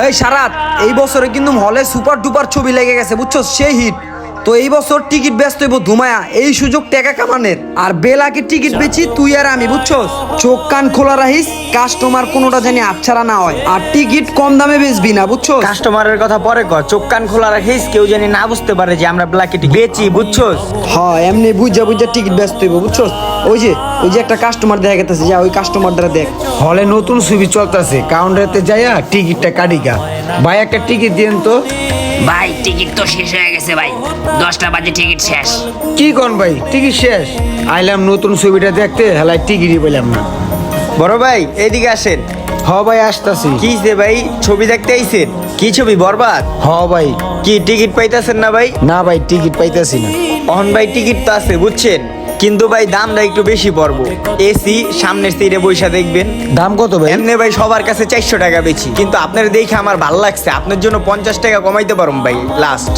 এই সারাত এই বছরে কিন্তু হলে সুপার ডুপার ছবি লেগে গেছে বুঝছো, সেই হিট। তো এই বছর টিকিট ব্যস্ত হইব ধুমায়া, এই সুযোগ টাকা কামানের। আর বেলাকে টিকিট বেচি তুই আর আমি বুঝছো, চোখ কান খোলা রাখিস, কাস্টমার কোনোটা জানি আচ্ছারা না হয়। আর টিকিট কম দামে বেচবি না বুঝছো। কাস্টমারের কথা পরে কর, চোখ কান খোলা রাখিস, কেউ জানি না বুঝতে পারে যে আমরা ব্ল্যাকে টিকিট বেচি বুঝছোস। হ্যাঁ এমনি বুঝা টিকিট ব্যস্ত হইব বুঝছো। ওই যে একটা কাস্টমার দেখা গেছে, যা ওই কাস্টমার দ্বারা দেখ। হলে নতুন ছবি চলতেছে, কাউন্টারেতে যাইয়া টিকিটটা কাটিগা। ভাই একটা টিকিট দিন তো। ভাই টিকিট তো শেষ হয়ে গেছে ভাই, 10টা বাজে টিকিট শেষ। কি কোন ভাই, টিকিট শেষ? আইলাম নতুন ছবিটা দেখতে, হেলায় টিকিটই পেলাম না। বড় ভাই এইদিকে আসেন। হ ভাই আসতাছি। কি যে ভাই ছবি দেখতে আইছেন? কি ছবি বরবাদ? হ ভাই। কি টিকিট পাইতাছেন না ভাই? না ভাই টিকিট পাইতাছি না। অহন ভাই টিকিট তো আছে বুঝছেন, কিন্তু ভাই দামটা একটু বেশি পড়বো। এসি সামনের সিটে বইসা দেখবেন। দাম কত ভাই? এমনি ভাই সবার কাছে 400 টাকা বেশি, কিন্তু আপনার দেখে আমার ভালো লাগছে, আপনার জন্য 50 টাকা কমাইতে পারুম ভাই লাস্ট।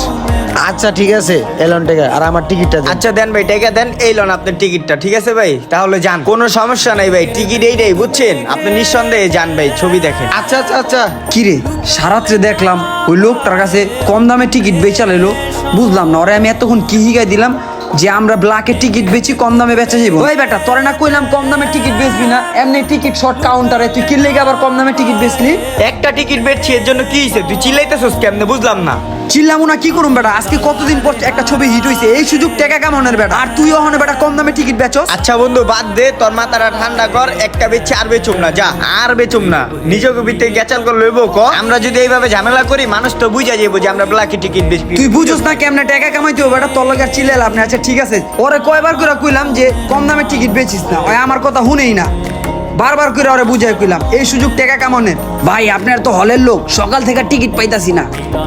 আচ্ছা ঠিক আছে, এলন টাকা আর আমার টিকিটটা দেন। আচ্ছা দেন ভাই, টাকা দেন, এই লোন আপনার টিকিটটা। ঠিক আছে ভাই, তাহলে যান, কোনো সমস্যা নাই ভাই, টিকিট এইটাই বুঝছেন, আপনি নিঃসন্দেহে যান ভাই, ছবি দেখেন। আচ্ছা আচ্ছা আচ্ছা। কিরে সারাত্রে দেখলাম ওই লোকটার কাছে কম দামে টিকিট বেচা লাইলো, বুঝলাম না ওরে আমি এতক্ষণ কি হিগাই দিলাম যে আমরা ব্ল্যাকে টিকিট বেচি, কম দামে বেচা যাবো। ওই বেটা তোরে না কইলাম কম দামে টিকিট বেচবি না, এমনি টিকিট শর্ট কাউন্টারে তুই কি লেগে আবার কম দামে টিকিট বেচলি? একটা টিকিট বেচছি, এর জন্য কি হইছে? তুই চিল্লাইতেছস কেমনে বুঝলাম না। চিল্লামু না কি করুম বেটা, আজকে কতদিন পর একটা ছবি হিট হইছে, এই সুযোগ টাকা কামানোর বেটা, আর তুই ওখানে বেটা কম দামে টিকিট বেচস। আচ্ছা বন্ধু বাদ দে, তোর মাথাটা ঠান্ডা কর, একটা বেচছি আর বেচুম না, যা আর বেচুম না। নিজেকে ভিতরে গেচাল করে লইব ক, আমরা যদি এইভাবে ঝামেলা করি মানুষ তো বুঝা যাবো যে আমরা ব্ল্যাকে টিকিট বেচবি। তুই বুঝোস না কেমনে টাকা কামাইতে হবে বেটা, তোর লগে আর চিল্লাইলে আপনি। আচ্ছা ঠিক আছে, ওরে কয়বার করে কইলাম যে কম দামে টিকিট বেচিস না, ওই আমার কথা শুনেই না, বারবার করে ওরে বুঝাই কইলাম এই সুযোগ টাকা কামানোর। ভাই আপনার তো হলের লোক, সকাল থেকে টিকিট পাইতাছি না,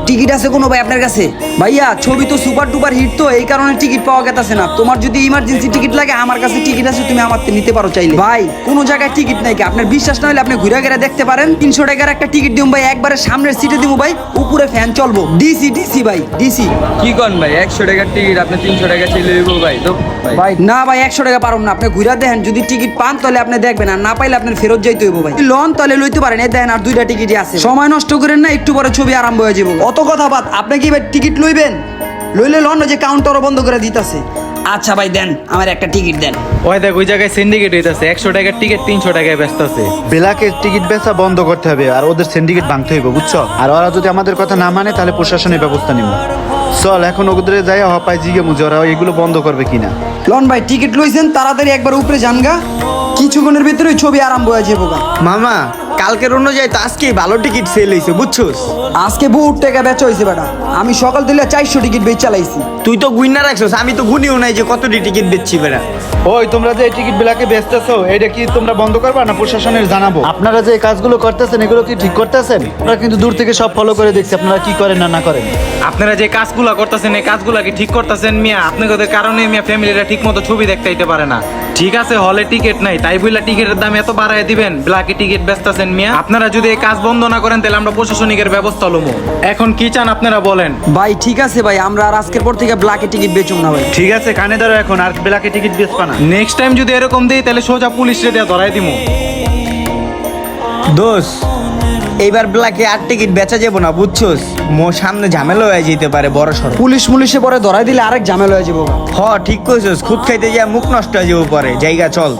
টিকিট আছে কোনো ভাই আপনার কাছে? ভাইয়া ছবি তো সুপার ডুপার হিট, তো এই কারণে টিকিট পাওয়া গেছে না। তোমার যদি ইমার্জেন্সি টিকিট লাগে আমার কাছে টিকিট আছে, তুমি আমার থেকে নিতে পারো চাইলে। ভাই কোনো জায়গায় টিকিট নাই কি? আপনার বিশ্বাস না হলে আপনি ঘুরে ঘুরে দেখতে পারেন। 300 টাকার একটা টিকিট দিম ভাই, একবারে সামনের সিটে দিব ভাই, উপরে ফ্যান চলবো। ডিসি ভাই ডিসি। কি কন ভাই, 100 টাকার টিকিট আপনি 300 টাকা চলে যাবো ভাই? তো ভাই না ভাই 100 টাকা পারুম না, আপনি ঘুরে দেখেন, যদি টিকিট পান তাহলে আপনি দেখবেন, আর না পাইলে আপনার ফেরত যাইতে হইব ভাই। লোন তাহলে লইতে পারেন, এই দেখেন আর 2টা টিকিটই আছে, সময় নষ্ট করেন না, একটু পরে ছবি আরম্ভ হয়ে যাবো। অত কথা বাদ, আপনি কি ভাই টিকিট লইবেন? লইলে লন, যে কাউন্টারও বন্ধ করে দিতেছে। আচ্ছা ভাই দেন, আমার একটা টিকিট দেন। ওই দেখ ওই জায়গায় সিন্ডিকেট হইতাছে, 100 টাকার টিকিট 300 টাকায় ব্যস্ত আছে। বেলাকে টিকিট বেচা বন্ধ করতে হবে, আর ওদের সিন্ডিকেট ভাঙতে হইব বুঝছো। আর ওরা যদি আমাদের কথা না মানে তাহলে প্রশাসনের ব্যবস্থা নিব। চল এখন ওদের যাই হপায় জিগে মুজে ওরা এগুলো বন্ধ করবে কিনা। লন ভাই টিকিট লইছেন, তাড়াতাড়ি একবার উপরে যান গা, কিছুক্ষণের ভিতরে ছবি আরম্ভ হয়ে যাবো গা। মামা কালকের অনুযায়ী তো আজকেই ভালো টিকিট সেল হয়েছে বুঝছোস। আজকে বহুত টাকা বেচা হয়েছে বেটা, আমি সকাল থেকে 400 টিকিট বেচ চালাইছি। তুই তো গুইনা রাখছস, আমি তো গুনিও নাই যে কতটি টিকিট বেচছি বেড়া। ওই তোমরা যে এই টিকিট বেলাকে বেচতেছো, এটা কি তোমরা বন্ধ করবা না প্রশাসনের জানাবো? আপনারা যে এই কাজগুলো করতেছেন এগুলো কি ঠিক করতেছেন? আমরা কিন্তু দূর থেকে সব ফলো করে দেখছি আপনারা কি করেন না না করেন। আপনারা যে কাজগুলা করতেছেন এই কাজগুলা কি ঠিক করতেছেন মিয়া? আপনাদের কারণে মিয়া ফ্যামিলিরা ঠিক মতো ছবি দেখতে আইতে পারে না। ঠিক আছে হলে টিকিট নাই তাই বইলা টিকিটের দাম এত বাড়ায় দিবেন, ব্ল্যাকে টিকিট বেচতেছেন মিয়া। আপনারা যদি এই কাজ বন্ধ না করেন তাহলে আমরা প্রশাসনিকের ব্যবস্থা লমু। এখন কি চান আপনারা বলেন? ভাই ঠিক আছে ভাই, আমরা আর আজকের পর থেকে ব্ল্যাকে টিকিট বেচুম না ভাই। ঠিক আছে কানে ধরো, এখন আর বেলাকে টিকিট বেচবা না। নেক্সট টাইম যদি এরকম দেই তাহলে সোজা পুলিশে দিয়ে ধরাই দিমু। দোষ এইবার ব্ল্যাকে আর টিকিট বেচা যাবো না বুঝছোস, সামনে ঝামেলা হয়ে যেতে পারে বড় সড়। পুলিশে পরে ধরাই দিলে আরেক ঝামেলা হয়ে যাবো। হ ঠিক কইছস, খুদ খাইতে যা মুখ নষ্ট হয়ে যাবো পরে, জায়গা চল।